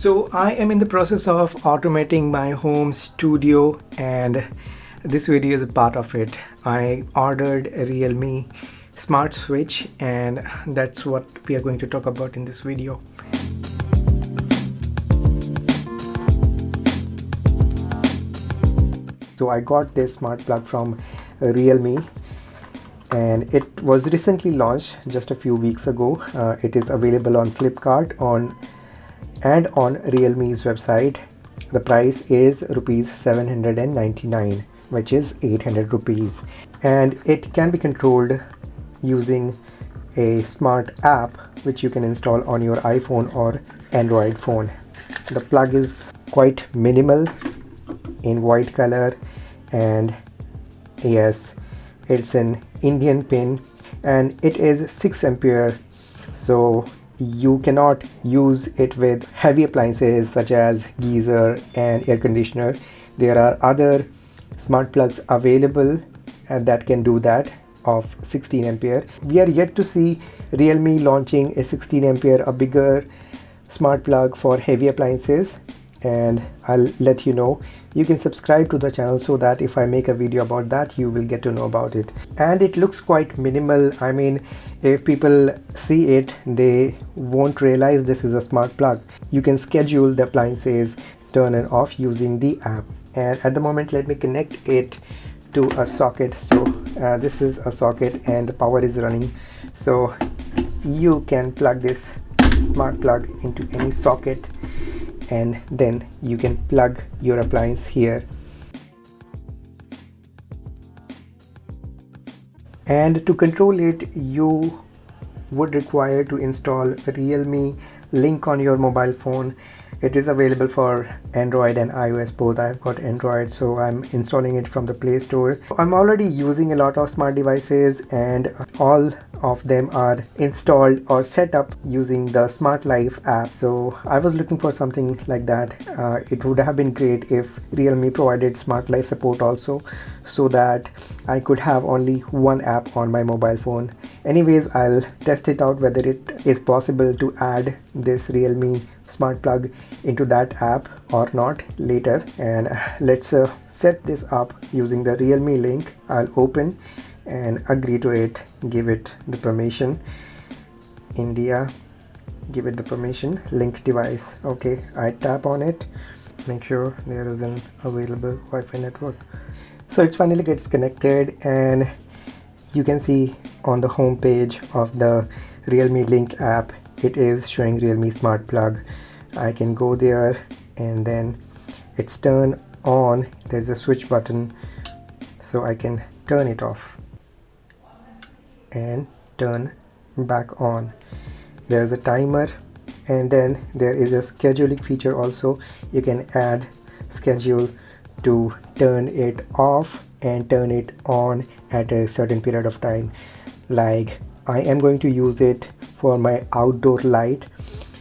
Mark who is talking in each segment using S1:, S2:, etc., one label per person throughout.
S1: So I am in the process of automating my home studio, and this video is a part of it. I ordered a Realme smart switch, and that's what we are going to talk about in this video. So I got this smart plug from Realme, and it was recently launched just a few weeks ago. It is available on Flipkart and on Realme's website. The price is rupees 799, which is 800 rupees, and it can be controlled using a smart app which you can install on your iPhone or Android phone. The plug is quite minimal in white color, and yes, it's an Indian pin, and it is 6 ampere, so you cannot use it with heavy appliances such as geyser and air conditioner. There are other smart plugs available that can do that of 16 ampere. We are yet to see Realme launching a 16 ampere, a bigger smart plug for heavy appliances, and I'll let you know. You can subscribe to the channel so that if I make a video about that, you will get to know about it. And it looks quite minimal. I mean, if people see it, they won't realize this is a smart plug. You can schedule the appliances turn and off using the app. And at the moment, let me connect it to a socket. So this is a socket and the power is running, so you can plug this smart plug into any socket, and then you can plug your appliance here. And to control it, you would require to install Realme Link on your mobile phone. It is available for Android and iOS both. I've got Android, so I'm installing it from the Play Store. I'm already using a lot of smart devices, and all of them are installed or set up using the Smart Life app. So I was looking for something like that. It would have been great if Realme provided Smart Life support also, so that I could have only one app on my mobile phone. Anyways, I'll test it out whether it is possible to add this Realme smart plug into that app or not later. And let's set this up using the Realme Link. I'll open and agree to it, give it the permission. India, give it the permission. Link device. Okay, I tap on it, make sure there is an available Wi-Fi network. So it finally gets connected, and you can see on the home page of the Realme Link app, it is showing Realme smart plug. I can go there, and then it's turn on. There's a switch button, so I can turn it off and turn back on. There's a timer, and then there is a scheduling feature also. You can add schedule to turn it off and turn it on at a certain period of time. Like, I am going to use it for my outdoor light,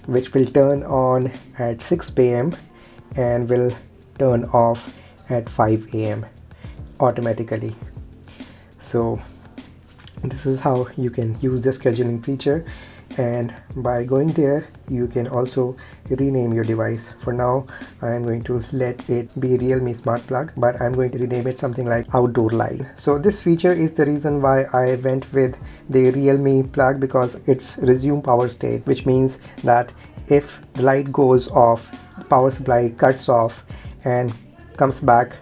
S1: which will turn on at 6 p.m. and will turn off at 5 a.m. automatically. So this is how you can use the scheduling feature, and by going there you can also rename your device. For now, I am going to let it be Realme smart plug, but I'm going to rename it something like outdoor light. So this feature is the reason why I went with the Realme plug, because it's resume power state, which means that if the light goes off, the power supply cuts off and comes back,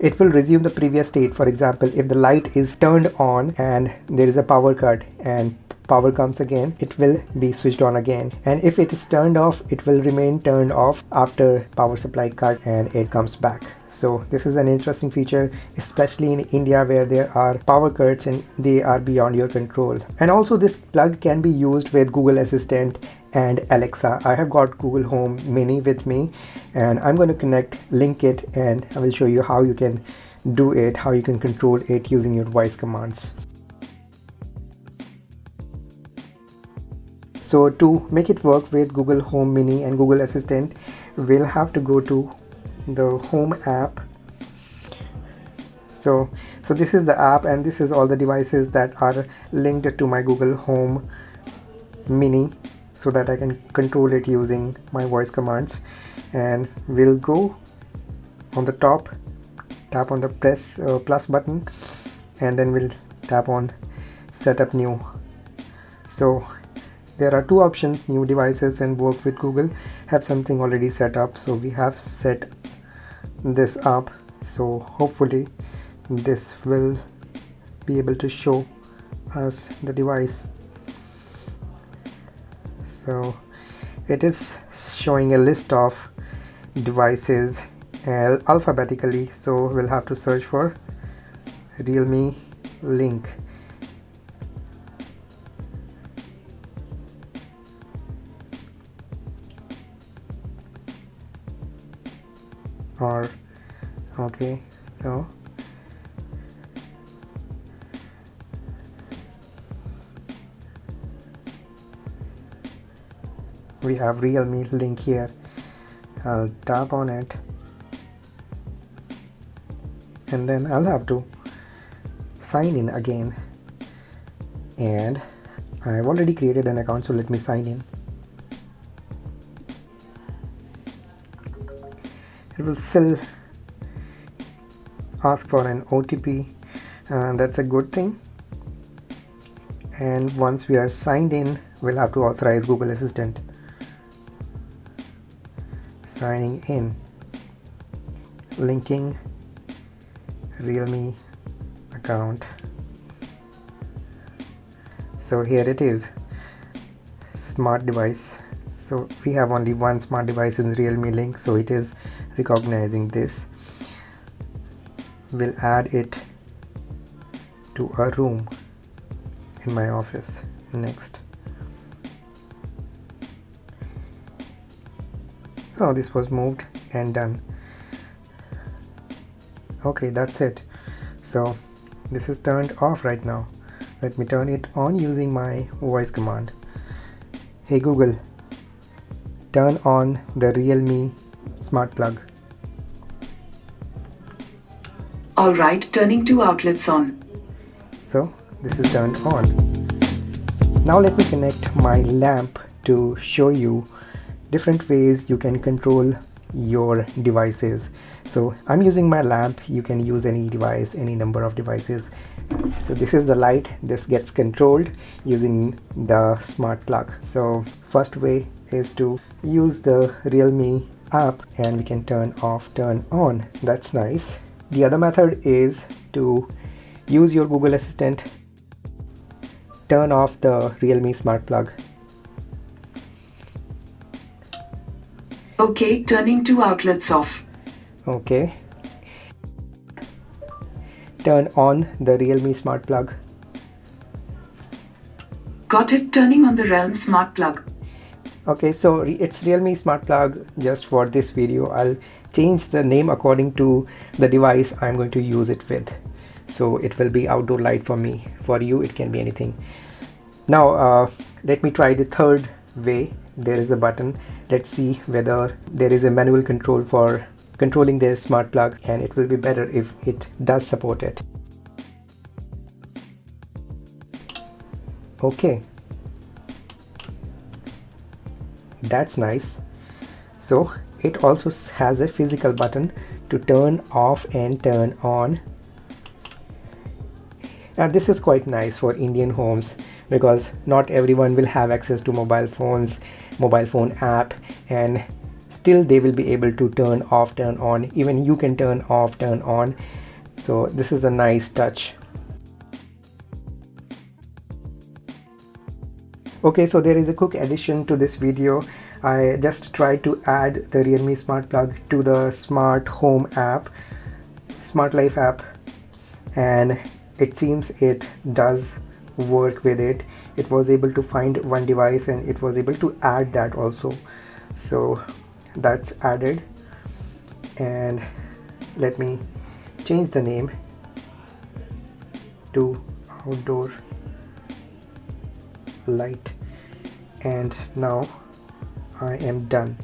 S1: it will resume the previous state. For example, if the light is turned on and there is a power cut and power comes again, it will be switched on again, and if it is turned off, it will remain turned off after power supply cut and it comes back. So this is an interesting feature, especially in India where there are power cuts and they are beyond your control. And also this plug can be used with Google Assistant and Alexa. I have got Google Home Mini with me, and I'm going to link it, and I will show you how you can do it, how you can control it using your voice commands. So to make it work with Google Home Mini and Google Assistant, we'll have to go to the Home app. So this is the app, and this is all the devices that are linked to my Google Home Mini. so that I can control it using my voice commands. And we'll go on the top, tap on the plus button, and then we'll tap on setup new. So there are two options: new devices and work with Google. Have something already set up, so we have set this up, so hopefully this will be able to show us the device. So it is showing a list of devices alphabetically, so we'll have to search for Realme Link. Or okay, so we have Realme Link here. I'll tap on it, and then I'll have to sign in again, and I've already created an account, so let me sign in. It will still ask for an OTP, and that's a good thing. And once we are signed in, we'll have to authorize Google Assistant. Signing in, linking Realme account. So here it is, smart device. So we have only one smart device in Realme Link, so it is recognizing this. We'll add it to a room in my office next. Oh, this was moved and done. Okay, that's it. So this is turned off right now. Let me turn it on using my voice command. Hey Google, turn on the Realme smart plug.
S2: Alright, turning two outlets on.
S1: So this is turned on. Now let me connect my lamp to show you different ways you can control your devices. So I'm using my lamp. You can use any device, any number of devices. So this is the light. This gets controlled using the smart plug. So first way is to use the Realme app, and we can turn off, turn on. That's nice. The other method is to use your Google Assistant, turn off the Realme smart plug.
S2: Okay, turning two outlets off.
S1: Okay. Turn on the Realme smart plug.
S2: Got it, turning on the Realme smart plug.
S1: Okay, so it's Realme smart plug just for this video. I'll change the name according to the device I'm going to use it with. So it will be outdoor light for me. For you, it can be anything. Now let me try the third way. There is a button. Let's see whether there is a manual control for controlling the smart plug, and it will be better if it does support it. Okay, that's nice. So it also has a physical button to turn off and turn on. And this is quite nice for Indian homes, because not everyone will have access to mobile phone app, and still they will be able to turn off, turn on. Even you can turn off, turn on. So this is a nice touch. Okay, so there is a quick addition to this video. I just tried to add the Realme smart plug to the smart home app, smart life app, and it seems it does work with it. It was able to find one device, and it was able to add that also. So that's added, and let me change the name to outdoor light, and now I am done.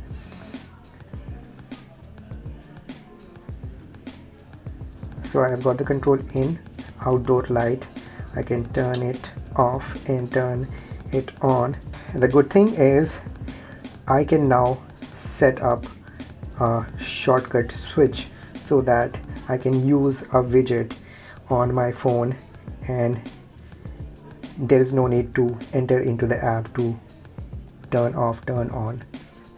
S1: So I have got the control in outdoor light. I can turn it off and turn it on. the good thing is I can now set up a shortcut switch so that I can use a widget on my phone and there is no need to enter into the app to turn off, turn on.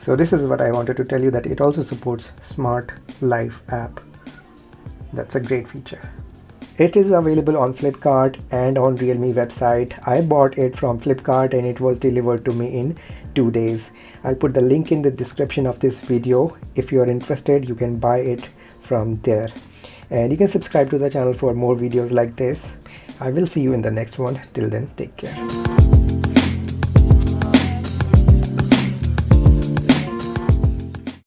S1: So this is what I wanted to tell you, that it also supports Smart Life app. That's a great feature. It is available on Flipkart and on Realme website. I bought it from Flipkart and it was delivered to me in 2 days. I'll put the link in the description of this video. If you are interested, you can buy it from there. And you can subscribe to the channel for more videos like this. I will see you in the next one. Till then, take care.